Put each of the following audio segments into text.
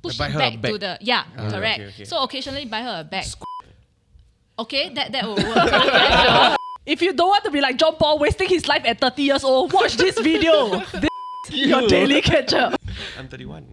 push buy it her back a bag. to the correct. Okay. So occasionally buy her a bag. Okay, that will work. Yeah, sure. If you don't want to be like John Paul wasting his life at 30 years old, watch this video. This is your daily ketchup. I'm 31.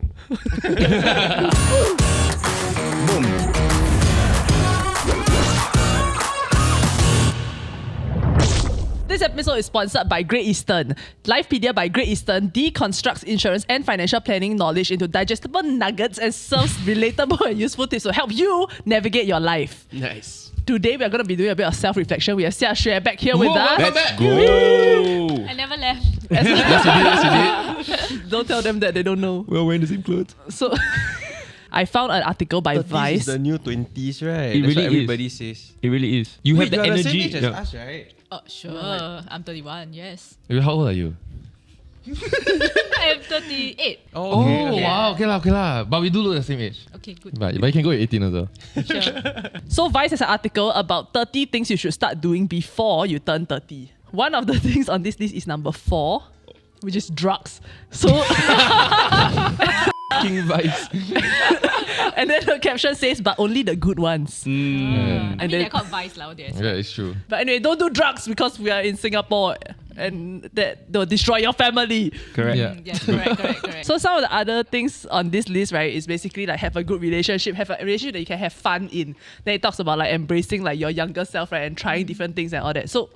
This episode is sponsored by Great Eastern. Lifepedia by Great Eastern deconstructs insurance and financial planning knowledge into digestible nuggets and serves relatable and useful tips to help you navigate your life. Nice. Today, we are going to be doing a bit of self-reflection. We have Xiaxue back here with us. Let's go. I never left. Yes, you did. Don't tell them that they don't know. We're wearing the same clothes. So, I found an article by 30s Vice. is the new 20s, right? It That's really what everybody says. It really is. You have Wait, the you're energy. the same age as Yeah. us, right? Oh, sure. I'm 31, yes. How old are you? I am 38. Oh, okay. wow. Okay lah. But we do look the same age. Okay, good. But you can go at 18 also. Sure. So Vice has an article about 30 things you should start doing before you turn 30. One of the things on this list is number 4, which is drugs. So, King vibes. and then the caption says, but only the good ones. I mean, then- they're called Vice nowadays. Yeah, it's true. But anyway, don't do drugs because we are in Singapore and that they'll destroy your family. Correct. Yeah, correct. So some of the other things on this list, right, is basically like have a good relationship, have a relationship that you can have fun in. Then it talks about like embracing like your younger self, right, and trying different things and all that. So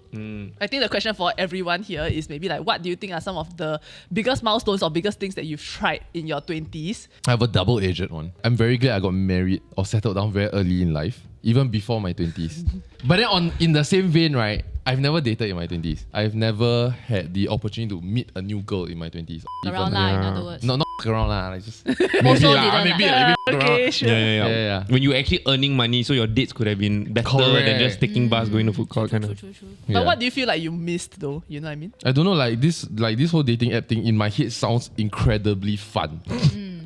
I think the question for everyone here is maybe like, what do you think are some of the biggest milestones or biggest things that you've tried in your 20s? I have a double-edged one. I'm very glad I got married or settled down very early in life, even before my 20s. But then in the same vein, right, I've never dated in my 20s. I've never had the opportunity to meet a new girl in my 20s. Around lah, in other words. No, not around lah. Like just maybe Also lah. didn't Maybe lah. Okay, sure. Yeah. When you actually earning money, so your dates could have been better Correct. than just taking bus, going to food court kind of. True. But what do you feel like you missed though? You know what I mean? I don't know, like this whole dating app thing in my head sounds incredibly fun.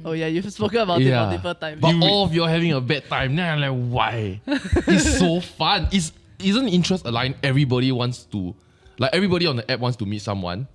Oh yeah, you've spoken about it multiple times. But all of you are having a bad time. Then I'm like, why? It's so fun. Isn't interest aligned? Everybody wants to, like everybody on the app wants to meet someone.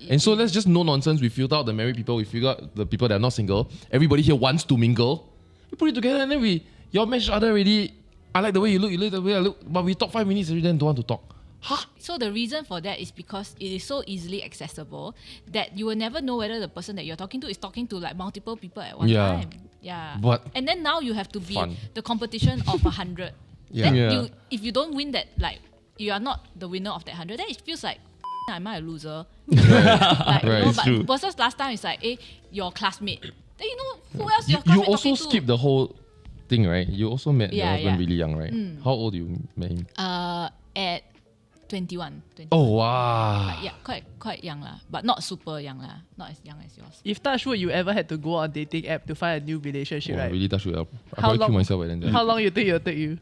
And so let's just no nonsense. We filter out the married people. We figure out the people that are not single. Everybody here wants to mingle. We put it together and then y'all match each other already. I like the way you look. You like the way I look. But we talk 5 minutes and then don't want to talk. Huh? So the reason for that is because it is so easily accessible that you will never know whether the person that you're talking to is talking to like multiple people at one Yeah. time. Yeah. But and then now you have to be fun. the competition of 100. Yeah. Then Yeah. if you don't win that, like you are not the winner of that 100, then it feels like am I a loser? Right. Like, you Right, know, it's but true. versus last time it's like, your classmate. Then you know who else your you classmate also talking skip the whole thing, right? You also met your Yeah, husband yeah. really young, right? How old you met him? at 21. Oh wow. Yeah, quite young lah, but not super young lah, not as young as yours. If touch wood, you ever had to go on a dating app to find a new relationship, Oh, right? really touch wood. I'll How probably long- kill myself by then. How long you think it'll take you?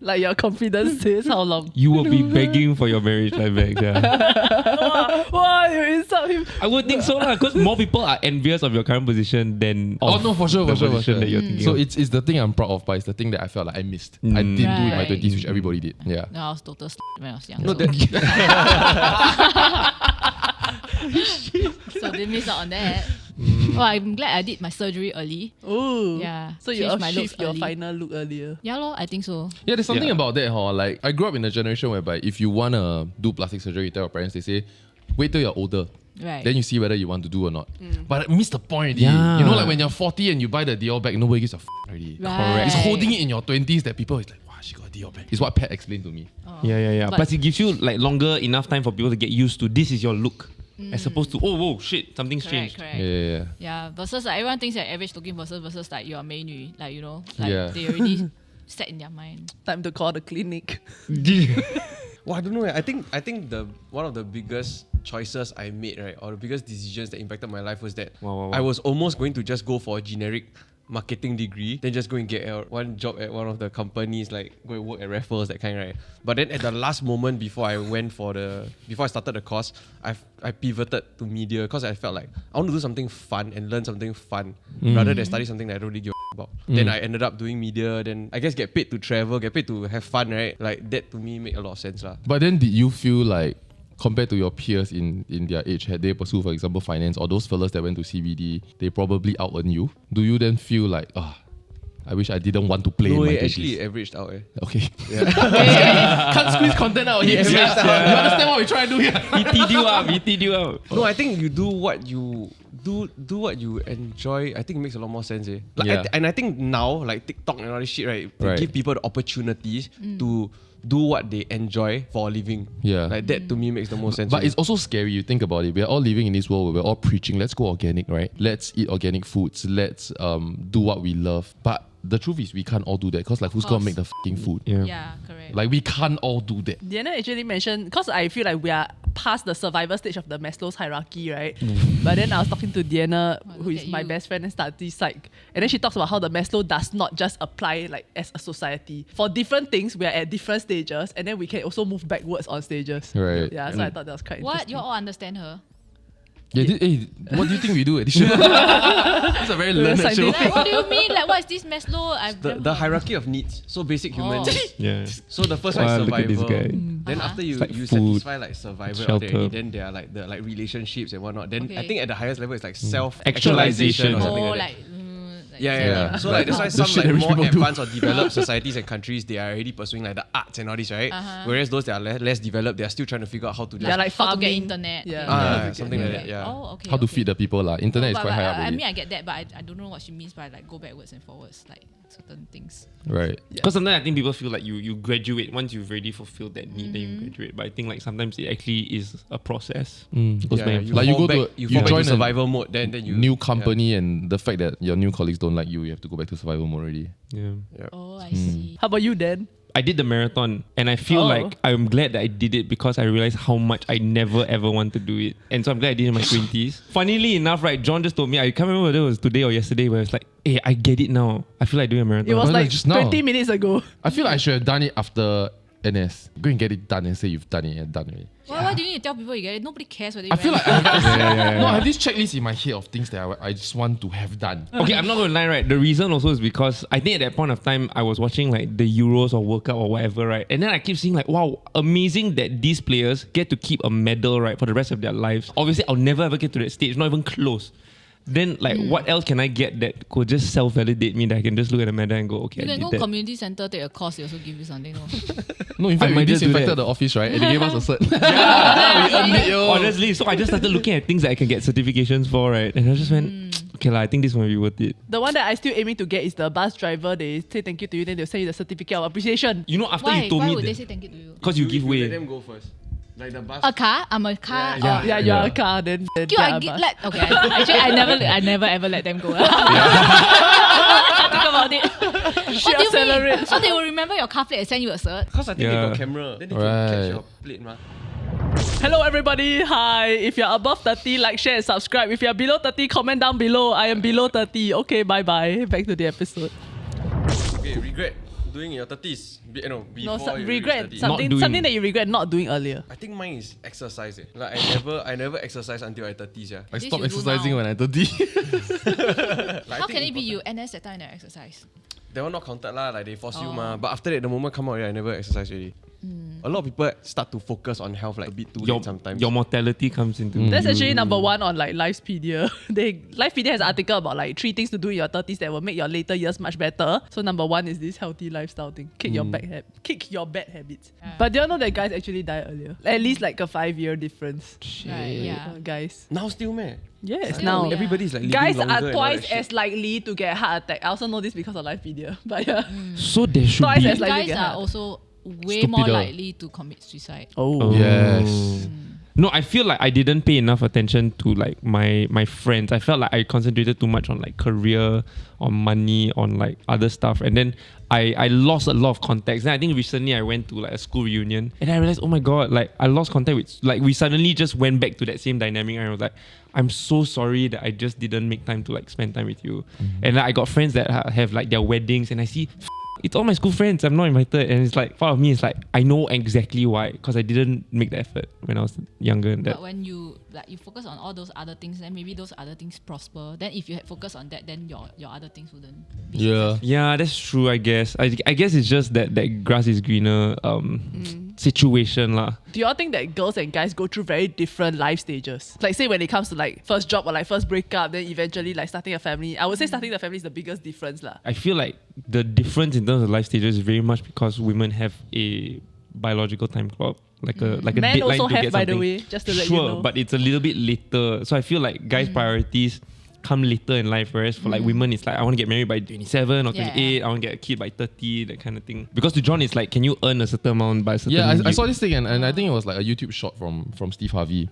Like your confidence says how long? You will be begging for your marriage life back. Yeah. Wow, you insult him. I would think so lah, because more people are envious of your current position than Oh of no, for sure. the position that you're thinking So of. it's the thing I'm proud of, but it's the thing that I felt like I missed. I didn't do in my Right. 20s, which everybody did. Yeah. No, I was total when I was young. No, So they missed out on that. Well, I'm glad I did my surgery early. Ooh. Yeah. So you changed my looks achieved your early. final look earlier. Yeah, lor, I think so. Yeah, there's something Yeah. about that, huh? Like I grew up in a generation whereby if you wanna do plastic surgery, you tell your parents, they say, wait till you're older. Right. Then you see whether you want to do or not. But I missed the point already. Yeah. You know, like when you're 40 and you buy the Dior bag, nobody gives a already. Right. It's holding it in your 20s that people is like, wow, she got a Dior bag. It's what Pat explained to me. Yeah. But- Plus, it gives you like longer enough time for people to get used to this is your look, as opposed to whoa shit, something's Correct, changed. correct. Yeah. Yeah, versus like everyone thinks that average looking versus like you are 美女, like you know, like Yeah. they already set in their mind. Time to call the clinic. Well, I don't know. I think the one of the biggest choices I made, right, or the biggest decisions that impacted my life was that Wow. I was almost going to just go for a generic marketing degree, then just go and get one job at one of the companies, like go and work at Raffles, that kind, right? But then at the last moment before I started the course, I pivoted to media because I felt like I want to do something fun and learn something fun rather than study something that I don't really give a about. Then I ended up doing media, then I guess get paid to travel, get paid to have fun, right? Like that to me made a lot of sense lah. But then did you feel like compared to your peers in their age, had they pursued, for example, finance, or those fellas that went to CBD, they probably out-earn you. Do you then feel like, I wish I didn't want to play in No, my it 20s? actually averaged out. Okay. Yeah. Can't squeeze content out here. You understand what we try to do here? He teed you up. No, I think you do what you do what you enjoy. I think it makes a lot more sense. Like, Yeah. and I think now, like TikTok and all this shit, right? They Right. give people the opportunities to do what they enjoy for a living. Yeah. Like that to me makes the most sense. But it's also scary. You think about it. We are all living in this world where we're all preaching, let's go organic, right? Let's eat organic foods. Let's do what we love. But the truth is, we can't all do that because, like, who's gonna make the fucking food? Yeah, correct. Like, we can't all do that. Diana actually mentioned, because I feel like we are past the survival stage of the Maslow's hierarchy, right? But then I was talking to Diana, who look is at my you. best friend and studies psych, and then she talks about how the Maslow does not just apply like as a society. For different things, we are at different stages, and then we can also move backwards on stages. Right. Yeah, so I thought that was quite What? interesting. You all understand her? Yeah, what do you think we do at this show? It's a very learned show. scientific. Like, what do you mean? Like, what is this Maslow? I've never the heard. hierarchy of needs. So basic humans. Yeah. So the first one Wow, is look at survival. this guy. Then after you, like you food, satisfy like survival shelter. already, then there are like the like relationships and whatnot. Then I Okay. think at the highest level it's like self Actualization. actualization or something Oh, like that. like, Yeah. So like that's why The some shit like that more people do. advanced or developed societies and countries, they are already pursuing like the arts and all this, right? Whereas those that are less developed, they are still trying to figure out how to They're like how to get farming. internet. Yeah. Okay. something like that. Yeah. Oh, okay. How to okay. feed the people lah. Internet is But- quite but high up I already. mean, I get that, but I don't know what she means by like go backwards and forwards, like certain things. Right. Because sometimes I think people feel like you graduate once you've already fulfilled that need, then you graduate. But I think like sometimes it actually is a process. Goes Yeah, back and you forth. Like you fall go to back, you you fall back join to a survival mode, then you new company and the fact that your new colleagues don't like you, you have to go back to survival mode already. Yeah. Oh, I see. How about you, Dan? I did the marathon and I feel Oh. like I'm glad that I did it because I realized how much I never ever want to do it. And so I'm glad I did it in my 20s. Funnily enough, right, John just told me, I can't remember whether it was today or yesterday, where it's like, hey, I get it now. I feel like doing a marathon. It was no, like just now. 20 minutes ago. I feel like I should have done it after NS. Go and get it done and say you've done it and done it. Why do you need to tell people you get it? Nobody cares whether you I feel went. like I have, no, I have this checklist in my head of things that I just want to have done. Okay, I'm not going to lie, right? The reason also is because I think at that point of time, I was watching like the Euros or World Cup or whatever, right? And then I keep seeing like, wow, amazing that these players get to keep a medal, right, for the rest of their lives. Obviously, I'll never ever get to that stage, not even close. Then like, what else can I get that could just self-validate me that I can just look at the medal and go, okay, You I can did go that. community center, take a course, they also give you something. No? No, in fact, I we might just do disinfected that. the office, right? And they gave us a cert. We earned it, Honestly, so I just started looking at things that I can get certifications for, right? And I just went, okay, I think this might be worth it. The one that I still aiming to get is the bus driver. They say thank you to you, then they'll send you the certificate of appreciation. You know, after Why? you told Why me would they that, say thank you to you? because you give Let way. them go first. Like the bus. A car? I'm a car. Yeah, Oh, Yeah, you're a car, then You, get I a get, bus. let, okay, actually, I never ever let them go. Think about it. What do you accelerate. mean? So they will remember your car plate and send you a cert? Because I think they Yeah. got camera. Then they can Right. catch your plate, ma. Hello everybody, hi. If you're above 30, like, share and subscribe. If you're below 30, comment down below. I am below 30. Okay, bye-bye. Back to the episode. Okay, regret doing in your 30s. No, Before you reach regret 30. something doing. something that you regret not doing earlier. I think mine is exercise. Like I never exercise until I 30s. Yeah. I This stopped you do exercising now. when I'm 30. Like, How I can think it be you NS that time never exercise? That one not counted lah. Like they force you Oh. ma. But after that, the moment come out, yeah, I never exercise already. A lot of people start to focus on health like a bit too late sometimes. Your mortality comes into That's actually number one on like Lifepedia. Lifepedia has an article about like 3 things to do in your 30s that will make your later years much better. So number 1 is this healthy lifestyle thing. Kick your bad habits. But do you know that guys actually die earlier? At least like a 5-year difference. Right, yeah. Guys. Now still man. Yes, Still, now yeah. Everybody's like living guys longer are and all twice that shit. as likely to get a heart attack. I also know this because of Lifepedia. But yeah. So there should Twice be. as likely to Guys get are heart. also way more Stupider. likely to commit suicide. Oh. Yes. No, I feel like I didn't pay enough attention to like my friends. I felt like I concentrated too much on like career, on money, on like other stuff, and then I lost a lot of context. Then I think recently I went to like a school reunion, and I realized, oh my god, like I lost contact with, like we suddenly just went back to that same dynamic, and I was like, I'm so sorry that I just didn't make time to like spend time with you. And like, I got friends that have like their weddings, and I see. It's all my school friends. I'm not invited, and it's like part of me is like I know exactly why, because I didn't make the effort when I was younger. And that But when you focus on all those other things, then maybe those other things prosper. Then if you had focused on that, then your other things wouldn't be Yeah. yeah, that's true. I guess. I guess it's just that grass is greener situation lah. Do you all think that girls and guys go through very different life stages? Like say when it comes to like first job or like first breakup, then eventually like starting a family. I would say starting the family is the biggest difference lah. I feel like the difference in terms of life stages is very much because women have a biological time clock, like a Men deadline also to have, get by something. the way, just to let sure, you know. but it's a little bit later. So I feel like guys' priorities come later in life, whereas for like women, it's like I want to get married by 27 or 28. I want to get a kid by 30, that kind of thing. Because to John, it's like, can you earn a certain amount by a certain? Yeah, I saw this thing and I think it was like a YouTube shot from Steve Harvey.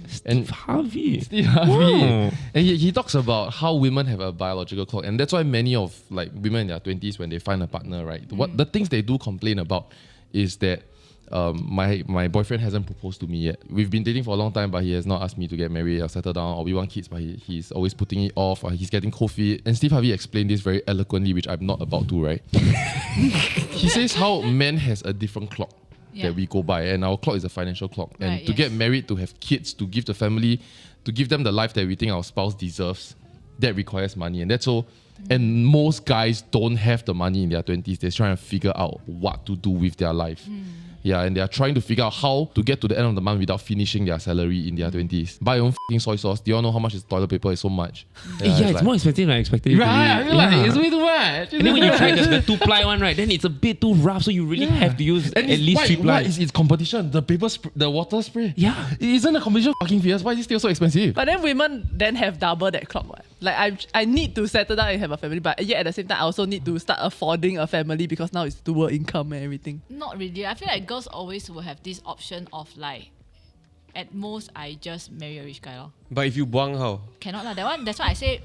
Steve Harvey. Steve Harvey. Wow. And he talks about how women have a biological clock, and that's why many of like women in their 20s, when they find a partner, right, what the things they do complain about is that my boyfriend hasn't proposed to me yet. We've been dating for a long time, but he has not asked me to get married or settle down, or we want kids, but he's always putting it off, or he's getting cold feet. And Steve Harvey explained this very eloquently, which I'm not about to, right? He says how men has a different clock that we go by, and our clock is a financial clock. And Right, to get married, to have kids, to give the family, to give them the life that we think our spouse deserves, that requires money. And that's all. And most guys don't have the money in their 20s. They're trying to figure out what to do with their life. Yeah, and they are trying to figure out how to get to the end of the month without finishing their salary in their 20s. Buy your own f***ing soy sauce. Do you all know how much is toilet paper? It's so much. Yeah, it's more expensive than I expected it to be. Right, I feel like it's way too much. And then when you try the 2-ply one, right, then it's a bit too rough, so you really have to use And at least 3 why ply. is its competition? The paper, the water spray. Yeah. It isn't a competition fucking fierce. Why is it still so expensive? But then women then have double that clock. What? Like I need to settle down and have a family, but yet at the same time I also need to start affording a family because now it's dual income and everything. Not really. I feel like girls always will have this option of like, at most I just marry a rich guy. But if you buang, how? Cannot lah. That one. That's why I say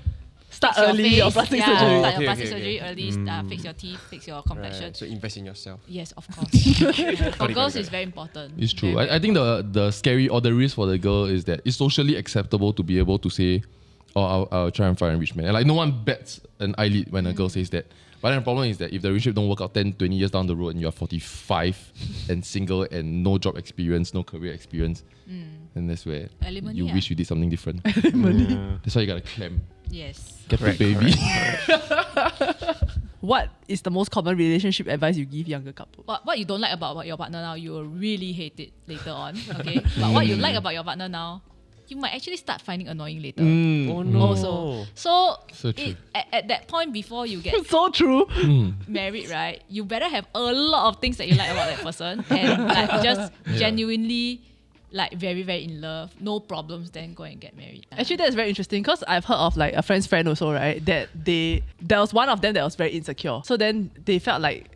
Start fix early your or face, plastic yeah, surgery. Start Okay, your plastic okay, surgery early. Fix your teeth. Fix your complexion. Right, so invest in yourself. Yes, of course. Yeah, for Got it, girls, got it. it's very important. It's true. Very, I think the scary or the risk for the girl is that it's socially acceptable to be able to say, oh, I'll try and find a rich man. And like no one bats an eyelid when a girl says that. But then the problem is that if the relationship don't work out 10, 20 years down the road and you're 45 and single and no job experience, no career experience, then that's where Alimony, you yeah. wish you did something different. That's why you gotta climb. Yes. Get the baby. What is the most common relationship advice you give younger couples? What you don't like about your partner now, you will really hate it later on. Okay. But what you like about your partner now, you might actually start finding annoying later. Oh no. Also, so So true. at that point before you get So true. married, right? You better have a lot of things that you like about that person and like just genuinely like very, very in love, no problems, then go and get married. Actually, that's very interesting because I've heard of like a friend's friend also, right? That there was one of them that was very insecure. So then they felt like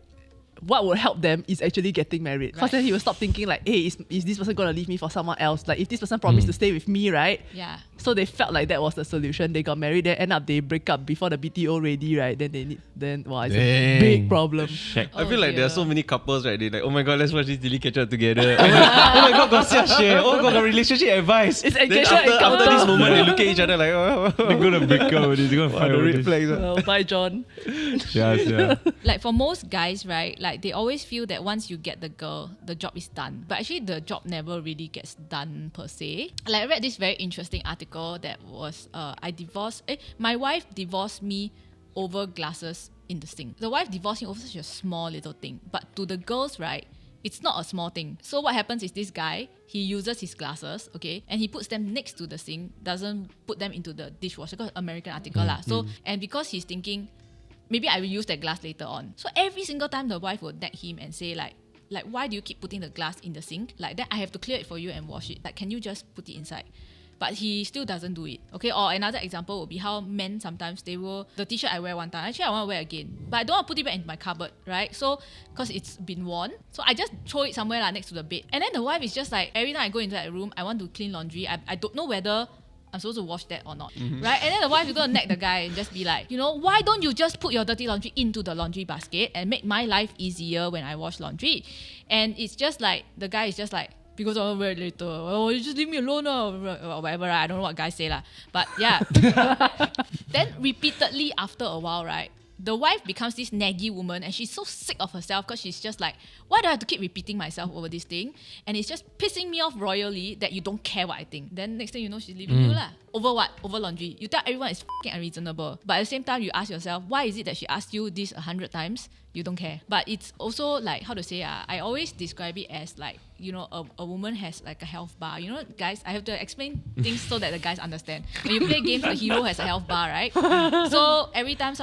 what would help them is actually getting married. Because then he will stop thinking like, hey, is this person going to leave me for someone else? Like if this person promised to stay with me, right? Yeah. So they felt like that was the solution. They got married, then end up they break up before the BTO ready, right? Then it's a Dang. big problem. I feel like there are so dear. many couples, right? They like, oh my god, let's watch this daily Ketchup together. Oh my god, got Xiaxue. Oh my god, got relationship advice. It's Then engagement after encounter. this moment, they look at each other like, oh, They're gonna break up. They're gonna what fight the over red this. flags. Well, bye, John. Yeah. Like for most guys, right? Like they always feel that once you get the girl, the job is done. But actually the job never really gets done per se. Like I read this very interesting article that was my wife divorced me over glasses in the sink. The wife divorced him over such a small little thing. But to the girls, right, it's not a small thing. So what happens is this guy, he uses his glasses, okay, and he puts them next to the sink, doesn't put them into the dishwasher, because American article lah. So, and because he's thinking, maybe I will use that glass later on. So every single time the wife would nag him and say like, why do you keep putting the glass in the sink? Like that I have to clear it for you and wash it. Like, can you just put it inside? But he still doesn't do it. Okay, or another example would be how men sometimes the t-shirt I wear one time, actually I want to wear again, but I don't want to put it back into my cupboard, right? So, because it's been worn, so I just throw it somewhere next to the bed. And then the wife is just like, every time I go into that room, I want to clean laundry. I don't know whether I'm supposed to wash that or not, right? And then the wife is going to nag the guy and just be like, why don't you just put your dirty laundry into the laundry basket and make my life easier when I wash laundry? And it's just like, the guy is just like, because I want to wear it later. Oh, you just leave me alone or whatever. I don't know what guys say lah. But yeah. Then repeatedly after a while, right? the wife becomes this naggy woman and she's so sick of herself because she's just like, why do I have to keep repeating myself over this thing? And it's just pissing me off royally that you don't care what I think. Then next thing you know, she's leaving you lah. Over what? Over laundry. You tell everyone it's fucking unreasonable. But at the same time, you ask yourself, why is it that she asked you this 100 times? You don't care. But it's also like, how to say, I always describe it as like, you know, a woman has like a health bar. You know, guys, I have to explain things so that the guys understand. When you play games, the hero has a health bar, right? So every time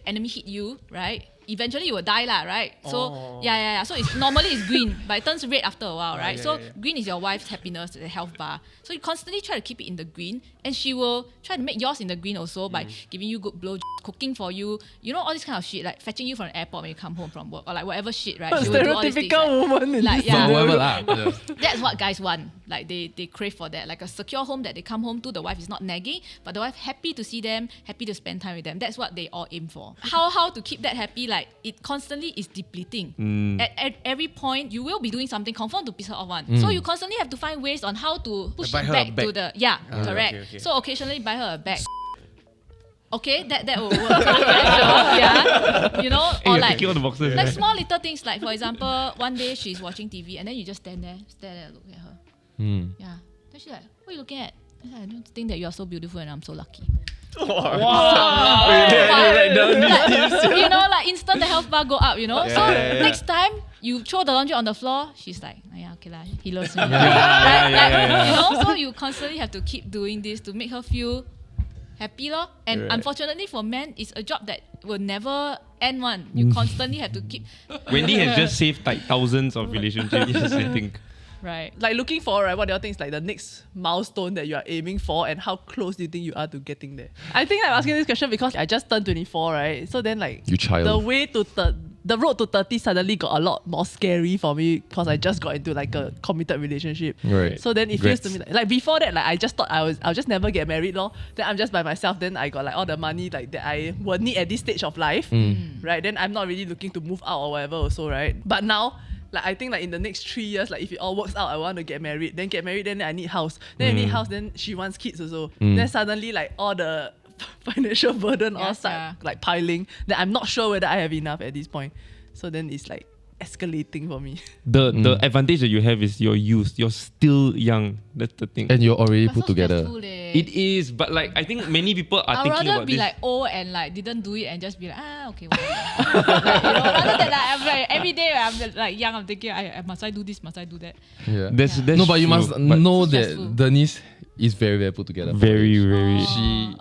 enemy hit you, right? Eventually you will die lah, right? So yeah. So it's normally it's green, but it turns red after a while, right? Green is your wife's happiness, the health bar. So you constantly try to keep it in the green, and she will try to make yours in the green also by giving you good blow, cooking for you, you know, all this kind of shit, like fetching you from the airport when you come home from work, or like whatever shit, right? She will do all these things, Stereotypical woman. like yeah. Whatever lah. Yeah. That's what guys want. Like they crave for that. Like a secure home that they come home to. The wife is not nagging, but the wife happy to see them, happy to spend time with them. That's what they all aim for. How to keep that happy? Like it constantly is depleting. At every point, you will be doing something confirmed to piss her off one. So you constantly have to find ways on how to push buy it her back a bag. to the correct. Okay. So occasionally buy her a bag. Okay, that will work. Yeah, you know, Hey, or you're like picking all the boxes. like small little things. Like for example, one day she's watching TV and then you just stare there, look at her. Yeah. Then she's like, what are you looking at? I don't think that you are so beautiful and I'm so lucky. You know, like instant the health bar go up, you know? Next time you throw the laundry on the floor, she's like, oh, yeah, okay lah, he loves me. You know, so you constantly have to keep doing this to make her feel happy lor. And unfortunately for men, it's a job that will never end one. You constantly have to keep Wendy has just saved like thousands of relationships, I think. right. Like looking for, right, what do you think is like the next milestone that you are aiming for, and how close do you think you are to getting there? I think I'm asking this question because I just turned 24, right? So then like You child. the way to the road to 30 suddenly got a lot more scary for me because I just got into like a committed relationship. Right. So then it feels to me like before that, like I just thought I'll just never get married lor. Then I'm just by myself. Then I got like all the money like that I will need at this stage of life. Right. Then I'm not really looking to move out or whatever also, right? But now, like I think like in the next 3 years, like if it all works out, I want to get married. Then get married, then I need house. Then I need house, then she wants kids also. Then suddenly like all the financial burden all start like piling. Then I'm not sure whether I have enough at this point. So then it's like escalating for me. The advantage that you have is your youth. You're still young. That's the thing. And you're already But put so together. stressful, leh. It is, but like I think many people are I'd thinking rather about be this. like old and like didn't do it and just be like okay whatever. Like, you know, rather than like, I'm like every day I'm like young, I'm thinking must I do this, must I do that. Yeah. That's No, but you true, must but know It's that stressful. Denise is very, very put together. very, very.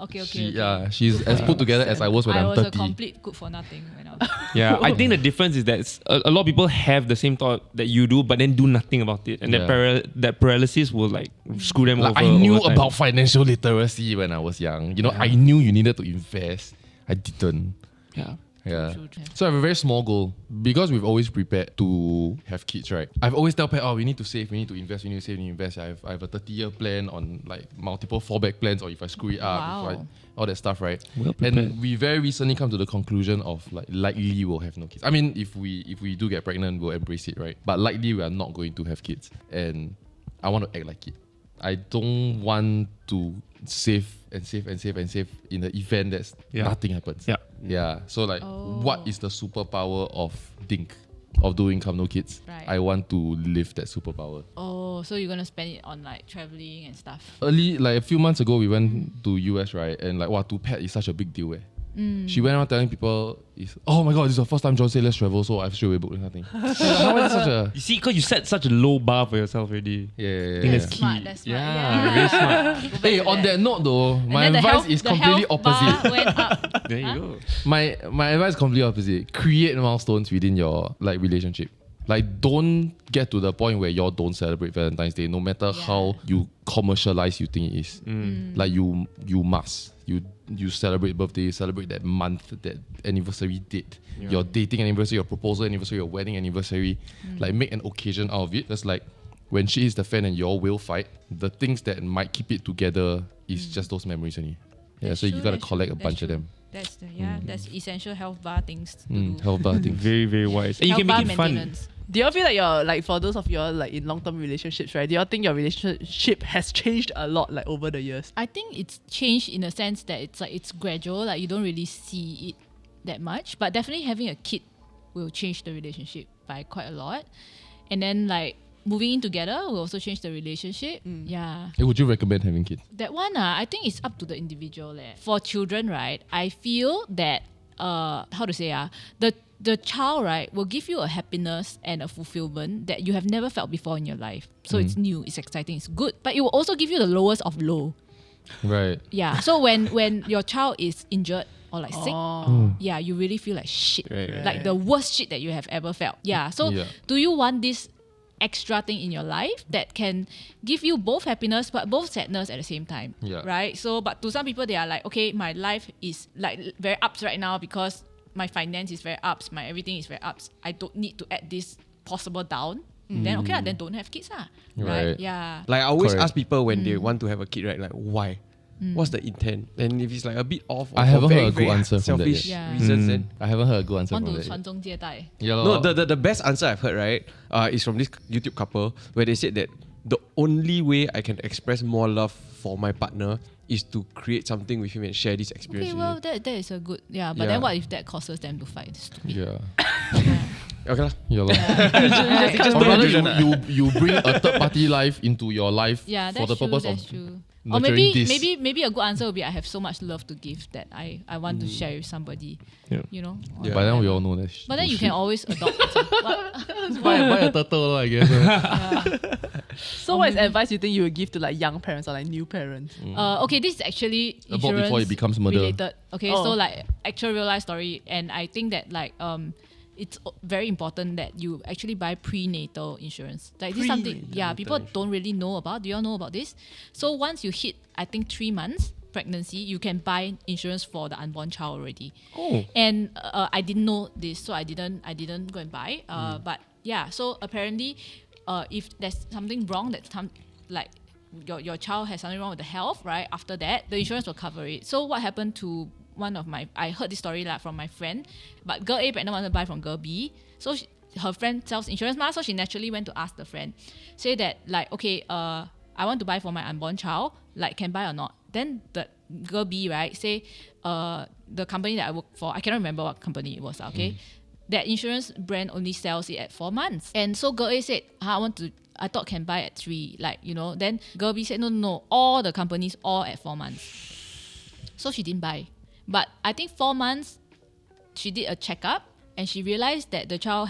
Okay. Yeah, she's as put together as I was when I I'm was a 30. complete good for nothing when I was Yeah, I think the difference is that a lot of people have the same thought that you do, but then do nothing about it, and that paralysis will like screw them Like, over. I knew over time. about financial literacy when I was young. You know, I knew you needed to invest. I didn't. Yeah. True. So I have a very small goal because we've always prepared to have kids, right? I've always tell Pat, we need to save, we need to invest, we need to save, we need to invest. I have a 30-year plan on like multiple fallback plans, or if I screw it up, Wow. all that stuff, right? Well prepared. And we very recently come to the conclusion of like likely we'll have no kids. I mean, if we do get pregnant, we'll embrace it, right? But likely we are not going to have kids, and I want to act like it. I don't want to save in the event that nothing happens. Yeah. So like, what is the superpower of doing come no kids? Right. I want to live that superpower. Oh, so you're gonna spend it on like traveling and stuff. Early, like a few months ago, we went to US, right? And like, to pet is such a big deal. She went around telling people, oh my god, this is the first time John said let's travel, so I've straight away booked nothing. How is it such a... You see, because you set such a low bar for yourself already. Yeah. I think that's key. That's smart. Yeah, very smart. Go back Hey, to on that note though, my And then advice is the completely health bar opposite. went up. There you go. My advice is completely opposite. Create milestones within your like relationship. Like, don't get to the point where you don't celebrate Valentine's Day, no matter how you commercialize you think it is. Like you must. You celebrate birthday, celebrate that month, that anniversary date, your dating anniversary, your proposal anniversary, your wedding anniversary. Like, make an occasion out of it. Just like when she is the fan and you all will fight, the things that might keep it together is just those memories only. Yeah, That's so you true, gotta that's collect true, a bunch of that's them. That's essential health bar things to do. Health bar things. Very, very wise. And you Health can bar make it fun. maintenance. Do you feel like you're like, for those of you all like in long-term relationships, right? Do you think your relationship has changed a lot like over the years? I think it's changed in a sense that it's like it's gradual, like you don't really see it that much, but definitely having a kid will change the relationship by quite a lot. And then like moving in together will also change the relationship. Yeah. Hey, would you recommend having kids? That one, I think it's up to the individual. For children, right, I feel that, how to say, the child, right, will give you a happiness and a fulfillment that you have never felt before in your life. So it's new, it's exciting, it's good. But it will also give you the lowest of low. Right. Yeah. So when your child is injured or like sick, yeah, you really feel like shit. Right. Like the worst shit that you have ever felt. Yeah. So do you want this extra thing in your life that can give you both happiness but both sadness at the same time? Yeah. Right? So but to some people they are like, okay, my life is like very ups right now because my finance is very ups, my everything is very ups. I don't need to add this possible down. Then okay, then don't have kids. Right? Yeah. Like I always Correct. ask people when they want to have a kid, right? Like why? What's the intent? And if it's like a bit off, or I for haven't very, heard a good very answer from that selfish yet. Yeah. reasons, then I haven't heard a good answer Want from to that. 传宗接代. Yeah, no, the best answer I've heard, right, is from this YouTube couple where they said that the only way I can express more love for my partner is to create something with him and share this experience. Okay, well that is a good but Yeah. then what if that causes them to fight? It's stupid. Yeah. Okay lah. Yeah, lor. Just Or don't rather do that. you bring a third party life into your life Yeah, for that's the true. purpose That's of true. Or nurturing this. maybe a good answer would be I have so much love to give that I want to share with somebody. Yeah. You know. Yeah. But then we all know that. But then you can always adopt. What? buy a turtle, lor, I guess. So what is advice you think you would give to like young parents or like new parents? Okay, this is actually Abort insurance before it becomes murder. related. Okay, Oh. so like actual real life story, and I think that like it's very important that you actually buy prenatal insurance. Like this is something people don't really know about. Do you all know about this? So once you hit I think 3 months pregnancy, you can buy insurance for the unborn child already. And I didn't know this, so I didn't go and buy. But yeah, so apparently if there's something wrong like your child has something wrong with the health, right? After that, the insurance will cover it. So what happened to I heard this story from my friend, but girl A pregnant wanted to buy from girl B. So her friend sells insurance, so she naturally went to ask the friend, say that like, okay, I want to buy for my unborn child, like can buy or not? Then the girl B, right, say the company that I work for, I cannot remember what company it was, okay? That insurance brand only sells it at 4 months. And so girl A said, I thought can buy at 3, like, you know. Then girl B said, no, all the companies all at 4 months. So she didn't buy. But I think 4 months, she did a checkup and she realized that the child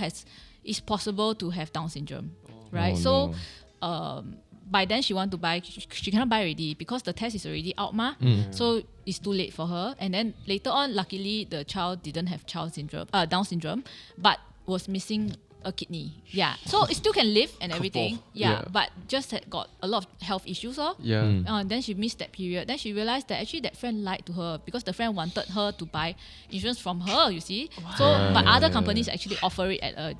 it's possible to have Down syndrome, right? Oh, so by then she want to buy, she cannot buy already because the test is already out So it's too late for her. And then later on, luckily the child didn't have Down syndrome, but was missing a kidney. Yeah. So it still can live and everything. Yeah. But just had got a lot of health issues. Then she missed that period. Then she realized that actually that friend lied to her because the friend wanted her to buy insurance from her, you see. So but other companies actually offer it at a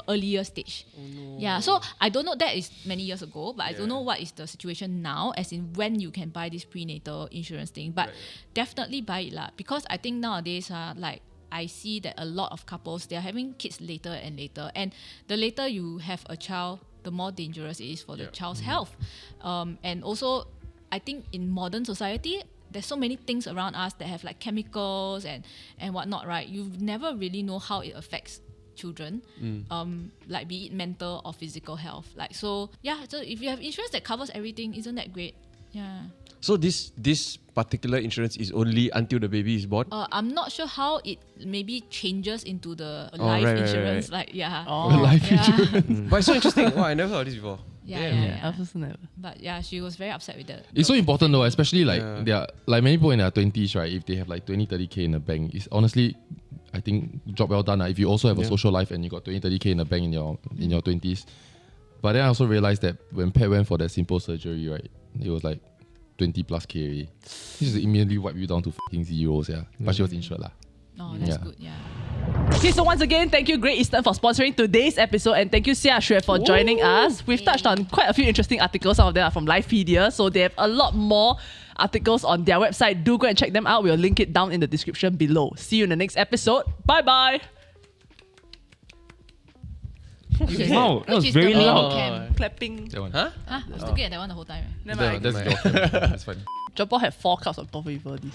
earlier stage. Yeah. So I don't know, that is many years ago, but I don't know what is the situation now, as in when you can buy this prenatal insurance thing. But definitely buy it because I think nowadays like I see that a lot of couples, they are having kids later and later. And the later you have a child, the more dangerous it is for the child's health. And also, I think in modern society, there's so many things around us that have like chemicals and whatnot, right? You never really know how it affects children, like be it mental or physical health. Like so if you have insurance that covers everything, isn't that great? Yeah. So this particular insurance is only until the baby is born? I'm not sure how it maybe changes into the life right, insurance. right. Like Life insurance. But it's so interesting. Wow, I never heard of this before. I've also never. But yeah, she was very upset with that. It's so important though, especially like they are like many people in their 20s, right? If they have like 20-30k in the bank, it's honestly, I think, job well done. If you also have a social life and you got 20-30k in the bank in your 20s. But then I also realized that when Pat went for that simple surgery, right, it was like 20 plus K already. This is immediately wipe you down to f***ing zeros, But she was insured lah. Oh, that's good, Okay, so once again, thank you Great Eastern for sponsoring today's episode, and thank you Xiaxue for joining us. We've touched on quite a few interesting articles. Some of them are from Lifepedia, so they have a lot more articles on their website. Do go and check them out. We'll link it down in the description below. See you in the next episode. Bye bye. Wow, that was Which is very the main loud. cam. Clapping. That one. Huh? I was looking at that one the whole time. Never mind. That's your camera. That's fine. Joppo had 4 cups of coffee before this.